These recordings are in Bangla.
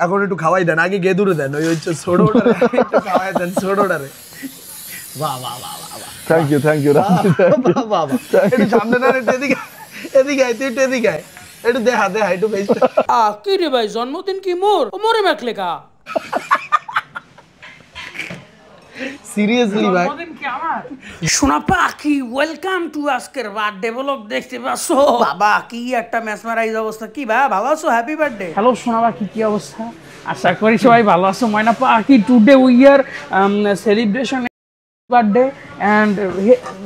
এখন একটু খাওয়াই দেন, আগে গেদুরে দেন, ওই হচ্ছে ছোটটারে একটু খাওয়াই দেন ছোটটারে। বাহ বাহ বাহ বাহ, থ্যাংক ইউ বাহ বাহ বাহ। একটু সামনে না, একটু এদিকে এদিকে আয়, তুই একটু এদিকে আয়, একটু দেখা একটু বেশ। কি রে ভাই, জন্মদিন কি মোর মোরে মাখলে কা? সিরিয়াসলি ভাই, জন্মদিন কি আমার? শোনা পাখি, ওয়েলকাম টু আজকের বার্থডে ব্লগ। দেখতে পাচ্ছো বাবা, কি একটা মেসমারাইজ অবস্থা। কি ভাই ভালো আছো? Happy birthday. হ্যালো শোনা পাখি, কি অবস্থা? আশা করি সবাই ভালো আছো। ময়না পাখি, today we are celebration birthday and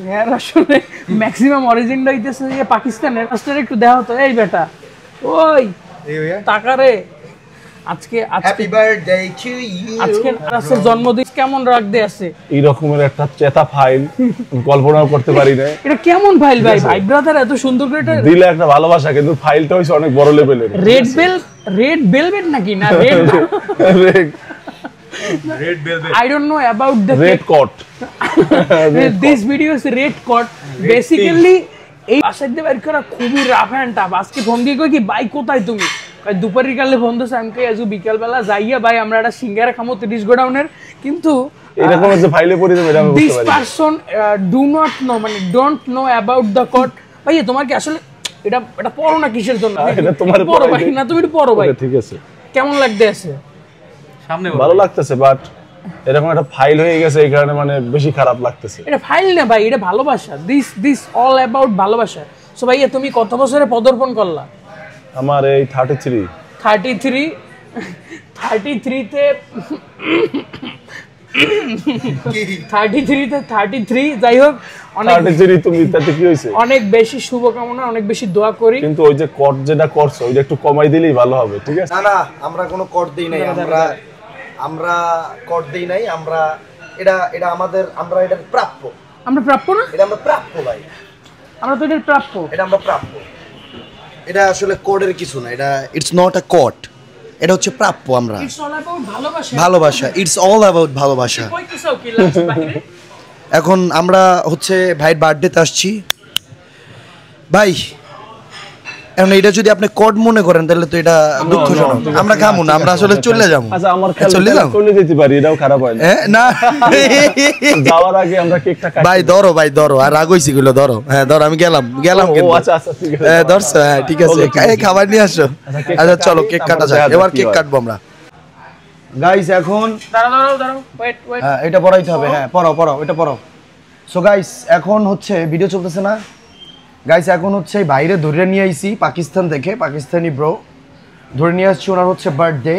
here আসলে ম্যাক্সিমাম অরিজিনটা হইতেছে যে পাকিস্তানের। একটু দেখা হতো। এই বেটা, ওই টাকা রে, আজকে হ্যাপি বার্থডে টু ইউ। আজকে রাসের জন্মদিন কেমন রাখতে আছে? এই রকমের একটা চেতা ফাইল কল্পনাও করতে পারি না। এটা কেমন ফাইল ভাই? ভাই ব্রাদার এত সুন্দর করে দিলে একটা ভালোবাসা, কিন্তু ফাইলটা হইছে অনেক বড় লেভেলের। রেড ভেলভেট নাকি না red velvet. I don't know about the red coat. This video is red coat. Basically এই আসাদ দে বাইর করা খুবই রাফ এন্ড টাফ। আজকে ফোন দিয়ে কই কি ভাই কোথায় তুমি? কই দুপুরের কালে ফোন দিছে, আমি কই আজু বিকাল বেলা যাইয়া ভাই আমরা একটা সিঙ্গারা খামো 30 গোডাউনের। কিন্তু এরকম যে ফাইলে পড়ে যাবে এটা আমি বুঝতে পারি। This person do not know, মানে don't know about the court. ভাই তোমার কি আসলে এটা পড়ো না কিসের জন্য? এটা তোমার পড়ো ভাই না, তুমি এটা পড়ো ভাই। ঠিক আছে, কেমন লাগতে আছে? সামনে ভালো লাগতেছে, বাট এরকম একটা ফাইল হয়ে গেছে এই কারণে মানে বেশি খারাপ লাগতেছে। এটা ফাইল না ভাই, এটা ভালোবাসা। দিস অল অ্যাবাউট ভালোবাসা। সো ভাইয়া তুমি কত বছরে পদার্পণ করলা? আমার এই 33 তে 33 যাই হোক, অনেক 33 তুমি তাতে কি হইছে? অনেক বেশি শুভকামনা, অনেক বেশি দোয়া করি। কিন্তু ওই যে কট যেটা করছো ওইটা একটু কমাই দিলেই ভালো হবে। ঠিক আছে? না না, আমরা কোনো কট দেই নাই, আমরা কট দেই নাই। আমরা এটা আমাদের, আমরা এটার প্রাপ্য। আমরা প্রাপ্য না? এটা আমরা প্রাপ্য ভাই, আমরা তো এটার প্রাপ্য। এটা আমরা প্রাপ্য। এটা আসলে কোডের কিছু না, এটা ইটস নট আ কট, এটা হচ্ছে প্রাপ্য। আমরা ইটস অল অ্যাবাউট ভালোবাসা। ভালোবাসা, ইটস অল অ্যাবাউট ভালোবাসা। কই কিসাও কি লাস্ট বাইরে? এখন আমরা হচ্ছে ভাইয়ের বার্থডেতে আসছি ভাই। এখন এটা যদি আপনি কড মনে করেন তাহলে তো এটা দুঃখজনক। আমরা খামু না, আমরা আসলে চলে যাবো। আচ্ছা আমার চলে যেতে পারি, এটাও খারাপ হয় না। না যাওয়ার আগে আমরা কেকটা কাটি। ভাই ধরো, ভাই ধরো, আর রাগইছি গুলো ধরো। হ্যাঁ ধরো, আমি গেলাম কিন্তু। আচ্ছা আচ্ছা ঠিক আছে, হ্যাঁ ধরছো, হ্যাঁ ঠিক আছে, খাবার নিয়ে আসো। আচ্ছা চলো কেক কাটা যাক, এবার কেক কাটবো আমরা। গাইস এখন দাঁড়াও ওয়েট হ্যাঁ এটা পড়াইতে হবে। হ্যাঁ পড়াও এটা পড়াও। সো গাইস এখন হচ্ছে ভিডিও চলতেছে না গাইস, এখন হচ্ছে বাইরে ধরে নিয়ে আইছি পাকিস্তান থেকে, পাকিস্তানি ব্রো ধরে নিয়ে আসছি। ওনার হচ্ছে বার্থডে,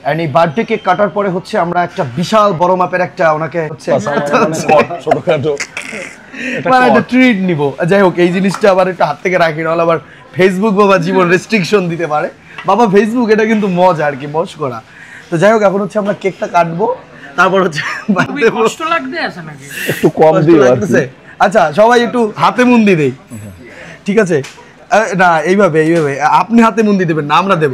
এন্ড এই বার্থডে কেক কাটার পরে হচ্ছে আমরা একটা বিশাল বড় মাপের একটা ওনাকে হচ্ছে ছোটখাটো মানে একটা ট্রিট নিব। যাই হোক, এই জিনিসটা আবার একটু হাত থেকে রাখি, নাহলে আবার ফেসবুক বাবা জীবন রেস্ট্রিকশন দিতে পারে। বাবা ফেসবুক এটা কিন্তু মজা আর কি, মজ করা। তো যাই হোক, এখন হচ্ছে আমরা কেকটা কাটবো, তারপর হচ্ছে কষ্ট লাগতে আছে নাকি? একটু কম দিও লাগতেছে। আচ্ছা সবাই একটু হাতে মুন্দি দেই, ঠিক আছে? না এইভাবে আপনি হাতে মুন্দি দেবেন না, আমরা দেব।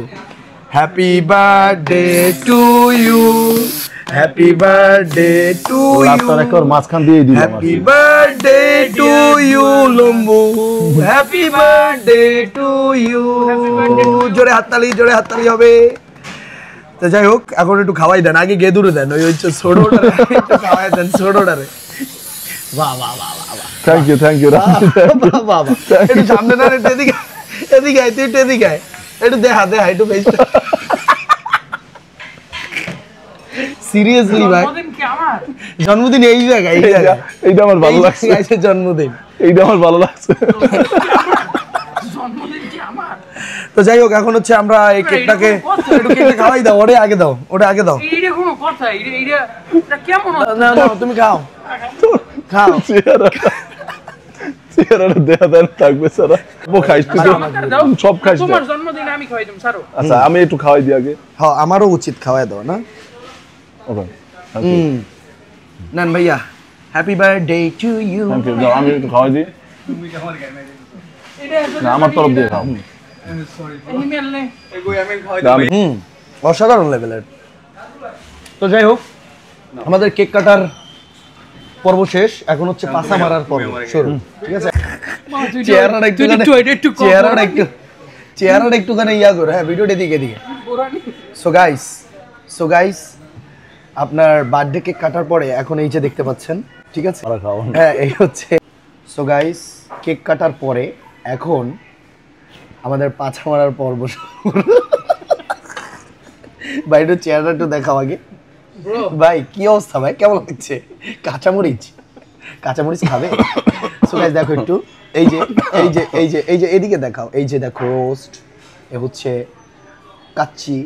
Happy birthday to you, happy birthday to you, আপনার একবার মাঝখান দিয়ে দিলাম। হ্যাপি বার্থডে টু ইউ লম্বু, হ্যাপি বার্থডে টু ইউ। জোরে হাততালি হবে। তো যাই হোক, এখন একটু খাওয়াই দেন, আগে গেদুরে দেন, ওই হচ্ছে ছোটটারে একটু খাওয়াই দেন ছোটটারে। বাহ বাহ বাহ বাহ, থ্যাংক ইউ বাহ বাহ। একটু সামনে না, একটু এদিকে আয়, তুই একটু এদিকে আয়, একটু দেখা একটু বেশ। সিরিয়াসলি ভাই, জন্মদিন কি আমার? জন্মদিন এই জায়গায়, এইটা আমার ভালো লাগছে। জন্মদিন এইটা আমার ভালো লাগছে। জন্মদিন কি আমার? তো যাই হোক, এখন হচ্ছে আমরা এই কেকটাকে একটু কেকটা খাওয়াই দাও, ওটা আগে দাও। এইটা কোনো কথা? এটা কেমন? না তুমি খাও চেহারাটা দেখা দেন থাকবে সারা। সব খাইছ? তোমার জন্মদিন আমি খাওয়াই দিম ছাড়ো। আচ্ছা আমি একটু খাওয়াই দিই আগে। হ্যাঁ আমারও উচিত খাওয়াই দাও না। ওকে নান ভাইয়া, happy birthday to you. Thank you. যাও আমি একটু খাওয়াই দিই। না আমার তরফ দিয়ে খাও। অসাধারণ লেভেলের। তো যাই হোক, আমাদের কেক কাটার পর্ব শেষ, এখন হচ্ছে পাসা মারার পর্ব শুরু। ঠিক আছে, চেহারাটা একটুখানি ইয়া করো। হ্যাঁ ভিডিওটা এদিকে। সো গাইস সো গাইস আপনার বার্থডে কেক কাটার পরে এখন এই যে দেখতে পাচ্ছেন, ঠিক আছে? হ্যাঁ, এই হচ্ছে। সো গাইস কেক কাটার পরে এখন আমাদের পাছা মারার পর্ব শুরু। ভাই একটু চেহারাটা একটু দেখাও আগে। ভাই কি অবস্থা ভাই, কেমন লাগছে? কাঁচামরিচ খাবে? সো গাইস দেখো একটু, এই যে এই যে এই যে এই যে এদিকে দেখাও, এই যে দেখো রোস্ট, এ হচ্ছে কাচ্চি,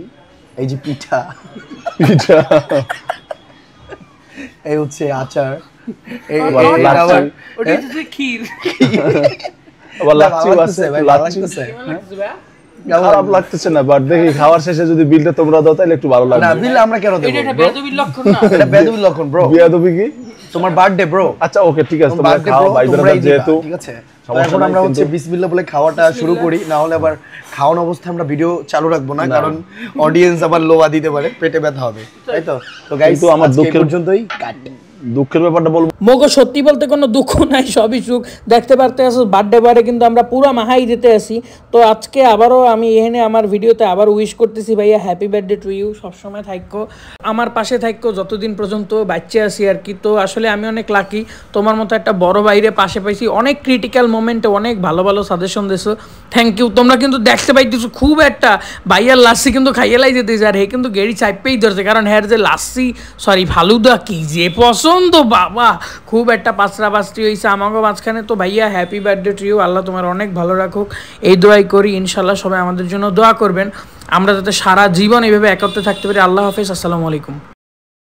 এই যে পিঠা, এই হচ্ছে আচার, খারাপ লাগতেছে না, বাট দেখি খাওয়ার শেষে যদি বিলটা তোমরা দাও তাহলে একটু ভালো লাগবে। না বিল আমরা কেন দেব? এটা বেয়াদবির লক্ষণ না, এটা বেয়াদবির লক্ষণ ব্রো। বিয়াদবি কি? তোমার বার্থডে ব্রো। আচ্ছা ওকে ঠিক আছে, তোমরা খাও ভাই ব্রাদার, যেহেতু ঠিক আছে। তো এখন আমরা হচ্ছে বিসমিল্লাহ বলে খাওয়াটা শুরু করি, না হলে আবার খাওয়ানো অবস্থায় আমরা ভিডিও চালু রাখবো না, কারণ অডিয়েন্স আবার লোয়া দিতে পারে, পেটে ব্যথা হবে, তাই তো? তো গাইস আমার দুঃখের পর্যন্তই কাট। দুঃখের ব্যাপারটা বলবো, মগো সত্যি বলতে কোনো দুঃখ নাই, সবই সুখ। দেখতে পারতে আসো বার্থডে বারে কিন্তু আমরা পুরো মাহাই দিতে আসি। তো আজকে আবারও আমি এখানে আমার ভিডিওতে আবার উইশ করতেছি ভাইয়া, হ্যাপি বার্থডে টু ইউ। সবসময় থাকো আমার পাশে, থাকো যতদিন পর্যন্ত বাচ্চা আছি আর কি। তো আসলে আমি অনেক লাকি, তোমার মতো একটা বড় বাইরে পাশে পাইছি, অনেক ক্রিটিক্যাল মোমেন্টে অনেক ভালো ভালো সাজেশন দিছো, থ্যাংক ইউ। তোমরা কিন্তু দেখতে পাইতেছো খুব একটা ভাইয়ার লাস্সি কিন্তু খাইয়েলাই যেতেছে, আর হে কিন্তু গেড়ি চাইপেই ধরছে, কারণ হ্যার যে লাস্সি সরি ফালুদা কি যে পছন্দ বাবা, খুব একটা পাঁচড়াপাঁচড়ি হয়েছে আমাকে মাঝখানে। তো ভাইয়া হ্যাপি বার্থডে টু ইউ, আল্লাহ তোমার অনেক ভালো রাখুক, এই দোয়াই করি। ইনশাল্লাহ সবাই আমাদের জন্য দোয়া করবেন, আমরা যাতে সারা জীবন এইভাবে একত্রে থাকতে পারি। আল্লাহ হাফেজ, আসসালামু আলাইকুম।